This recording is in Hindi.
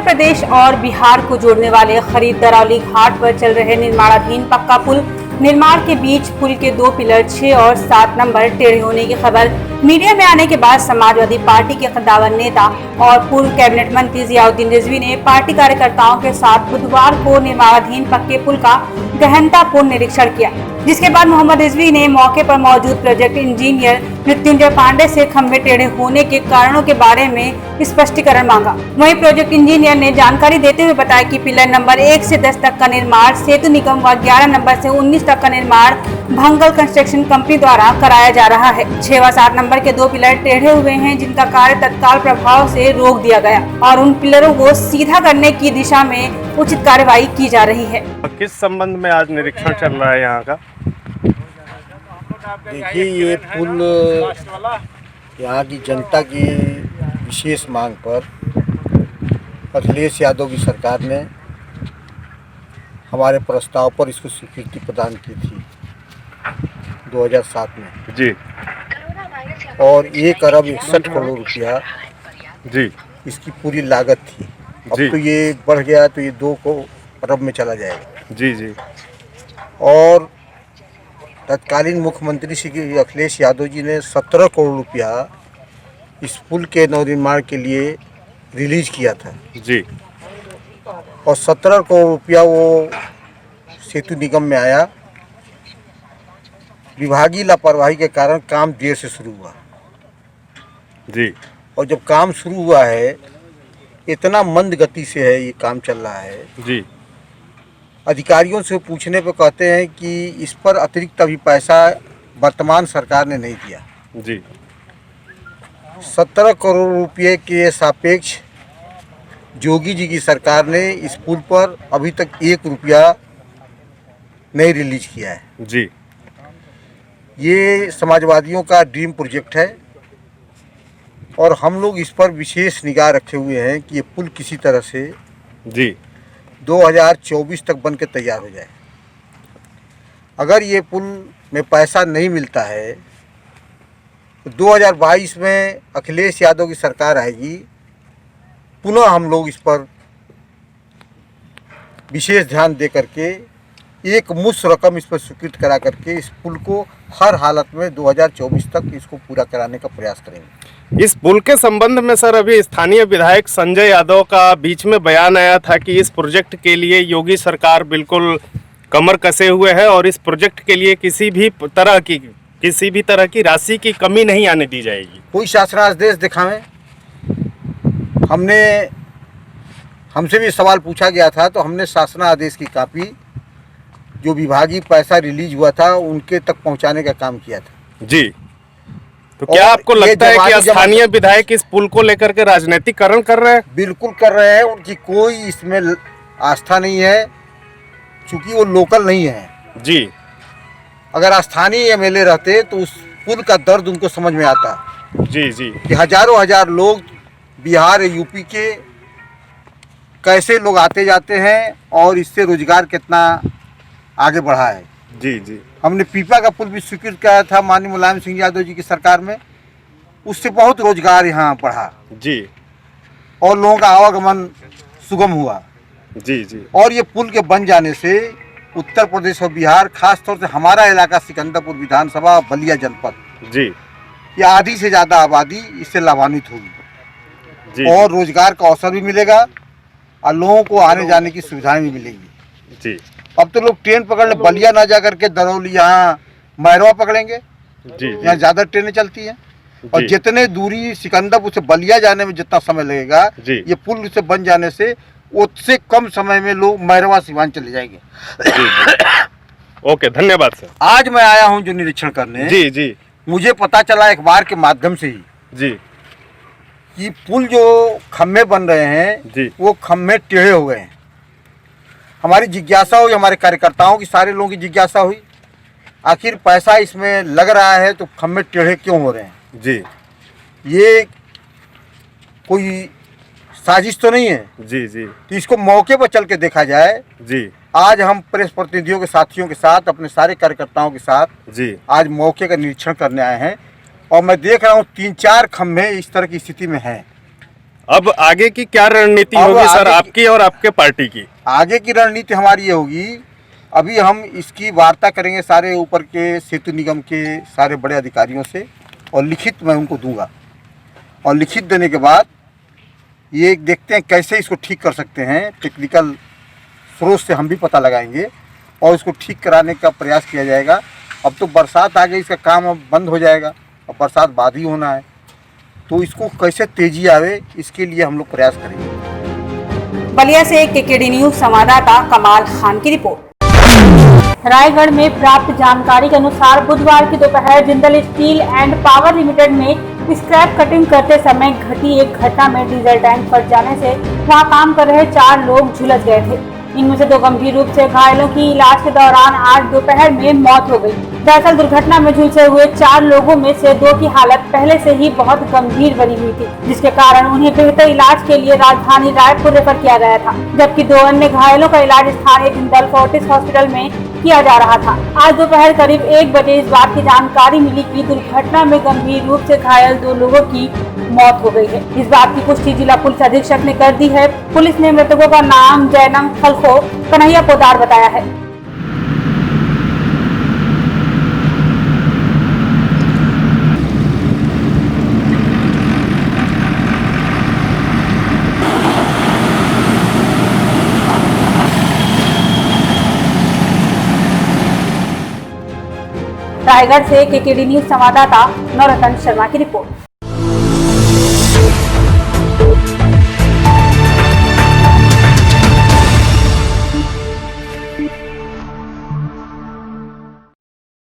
प्रदेश और बिहार को जोड़ने वाले खरीद दरौली घाट पर चल रहे निर्माणाधीन पक्का पुल निर्माण के बीच पुल के 2 पिलर 6 और 7 नंबर टेढ़े होने की खबर मीडिया में आने के बाद समाजवादी पार्टी के कद्दावर नेता और पूर्व कैबिनेट मंत्री जियाउद्दीन रिजवी ने पार्टी कार्यकर्ताओं के साथ बुधवार को निर्माणाधीन पक्के पुल का गहनतापूर्ण निरीक्षण किया, जिसके बाद मोहम्मद रिजवी ने मौके पर मौजूद प्रोजेक्ट इंजीनियर मृत्युंजय पांडे से खंभे टेढ़े होने के कारणों के बारे में स्पष्टीकरण मांगा। वहीं प्रोजेक्ट इंजीनियर ने जानकारी देते हुए बताया कि पिलर नंबर 1 से 10 तक का निर्माण सेतु निगम व 11 नंबर से 19 तक का निर्माण भंगल कंस्ट्रक्शन कंपनी द्वारा कराया जा रहा है। 6 व 7 नंबर के 2 पिलर टेढ़े हुए हैं, जिनका कार्य तत्काल प्रभाव से रोक दिया गया और उन पिलरों को सीधा करने की दिशा में उचित कार्रवाई की जा रही है। किस संबंध में आज निरीक्षण चल रहा है यहाँ का? देखिए, ये पुल यहाँ की जनता की विशेष मांग पर अखिलेश यादव की सरकार ने हमारे प्रस्ताव पर इसको स्वीकृति प्रदान की थी 2007 में जी। और 1 अरब 61 करोड़ रुपया जी इसकी पूरी लागत थी। अब जी। तो ये बढ़ गया तो ये 2 अरब में चला जाएगा। जी जी। और तत्कालीन मुख्यमंत्री श्री अखिलेश यादव जी ने 17 करोड़ रुपया इस पुल के नवनिर्माण के लिए रिलीज किया था जी। और 17 करोड़ रुपया वो सेतु निगम में आया। विभागीय लापरवाही के कारण काम देर से शुरू हुआ जी। और जब काम शुरू हुआ है, इतना मंद गति से है ये काम चल रहा है जी। अधिकारियों से पूछने पर कहते हैं कि इस पर अतिरिक्त अभी पैसा वर्तमान सरकार ने नहीं दिया। जी। 17 करोड़ रुपये के सापेक्ष जोगी जी की सरकार ने इस पुल पर अभी तक 1 रुपया नहीं रिलीज किया है। जी। ये समाजवादियों का ड्रीम प्रोजेक्ट है और हम लोग इस पर विशेष निगाह रखे हुए हैं कि ये पुल किसी तरह से जी 2024 तक बन के तैयार हो जाए। अगर ये पुल में पैसा नहीं मिलता है तो 2022 में अखिलेश यादव की सरकार आएगी, पुनः हम लोग इस पर विशेष ध्यान दे करके एक मुश्त रकम इस पर स्वीकृत करा करके इस पुल को हर हालत में 2024 तक इसको पूरा कराने का प्रयास करेंगे। इस पुल के संबंध में सर अभी स्थानीय विधायक संजय यादव का बीच में बयान आया था कि इस प्रोजेक्ट के लिए योगी सरकार बिल्कुल कमर कसे हुए है और इस प्रोजेक्ट के लिए किसी भी तरह की राशि की कमी नहीं आने दी जाएगी। कोई शासनादेश दिखावें। हमसे भी सवाल पूछा गया था तो हमने शासनादेश की कॉपी जो विभागीय पैसा रिलीज हुआ था उनके तक पहुंचाने का काम किया था। जी। तो क्या आपको लगता है कि स्थानीय विधायक इस पुल को लेकर के राजनीतिकरण कर रहे हैं? बिल्कुल कर रहे हैं। उनकी कोई इसमें आस्था नहीं है, क्योंकि वो लोकल नहीं है। जी। अगर स्थानीय एमएलए रहते तो उस पुल का दर्द उनको समझ में आता। जी जी। कि हजारों हजार लोग बिहार यूपी के कैसे लोग आते जाते हैं और इससे रोजगार कितना आगे बढ़ा है। जी जी। हमने पीपा का पुल भी स्वीकृत किया था माननीय मुलायम सिंह यादव जी की सरकार में, उससे बहुत रोजगार यहाँ बढ़ा जी और लोगों का आवागमन सुगम हुआ। जी जी। और ये पुल के बन जाने से उत्तर प्रदेश और बिहार, खास तौर से हमारा इलाका सिकंदरपुर विधानसभा बलिया जनपद जी, ये आधी से ज़्यादा आबादी इससे लाभान्वित होगी और रोजगार का अवसर भी मिलेगा और लोगों को आने जाने की सुविधाएं भी मिलेंगी। जी। अब तो लोग ट्रेन पकड़ ले, बलिया ना जा करके दरौली यहाँ मैरवा पकड़ेंगे। जी। यहाँ ज़्यादा ट्रेनें चलती हैं और जितने दूरी सिकंदरपुर से बलिया जाने में जितना समय लगेगा, ये पुल से बन जाने से उससे कम समय में लोग मैरवा सिवान चले जाएंगे। ओके, धन्यवाद सर। आज मैं आया हूँ जो निरीक्षण करने। जी जी। मुझे पता चला अखबार के माध्यम से ही जी कि पुल जो खम्भे बन रहे हैं जी, वो खम्भे टेढ़े हो गए हैं। हमारी जिज्ञासा हुई, हमारे कार्यकर्ताओं की, सारे लोगों की जिज्ञासा हुई, आखिर पैसा इसमें लग रहा है तो खम्भे टेढ़े क्यों हो रहे हैं। जी। ये कोई साजिश तो नहीं है। जी जी। तो इसको मौके पर चल के देखा जाए। जी। आज हम प्रेस प्रतिनिधियों के साथियों के साथ, अपने सारे कार्यकर्ताओं के साथ जी आज मौके का निरीक्षण करने आए हैं और मैं देख रहा हूँ 3-4 खम्भे इस तरह की स्थिति में हैं अब आगे की क्या रणनीति अब होगी सर, आगे की- आपकी और आपके पार्टी की? आगे की रणनीति हमारी ये होगी, अभी हम इसकी वार्ता करेंगे सारे ऊपर के सेतु निगम के सारे बड़े अधिकारियों से, और लिखित मैं उनको दूंगा, और लिखित देने के बाद ये देखते हैं कैसे इसको ठीक कर सकते हैं। टेक्निकल स्रोत से हम भी पता लगाएंगे और इसको ठीक कराने का प्रयास किया जाएगा। अब तो बरसात आ गई, इसका काम अब बंद हो जाएगा, और बरसात बाद ही होना है, तो इसको कैसे तेजी आवे इसके लिए हम लोग प्रयास करेंगे। बलिया से केकेडी न्यूज संवाददाता कमाल खान की रिपोर्ट। रायगढ़ में प्राप्त जानकारी के अनुसार बुधवार की दोपहर Jindal steel and power limited में स्क्रैप कटिंग करते समय घटी एक घटना में डीजल टैंक फट जाने से वहां काम कर रहे 4 लोग झुलस गए थे। इनमें से 2 गंभीर रूप से घायलों की इलाज के दौरान आज दोपहर में मौत हो गई। दरअसल दुर्घटना में झुलसे हुए 4 लोगों में से 2 की हालत पहले से ही बहुत गंभीर बनी हुई थी, जिसके कारण उन्हें बेहतर इलाज के लिए राजधानी रायपुर रेफर किया गया था, जबकि 2 अन्य घायलों का इलाज स्थानीय जिंदल फोर्टिस हॉस्पिटल में किया जा रहा था। आज दोपहर करीब 1 बजे इस बात की जानकारी मिली कि दुर्घटना में गंभीर रूप से घायल 2 लोगों की मौत हो गई है। इस बात की पुष्टि जिला पुलिस अधीक्षक ने कर दी है। पुलिस ने मृतकों का नाम जैनम खलखो कन्हैया पोदार बताया है। रायगढ़ से केकेडी न्यूज संवाददाता नौरतन शर्मा की रिपोर्ट।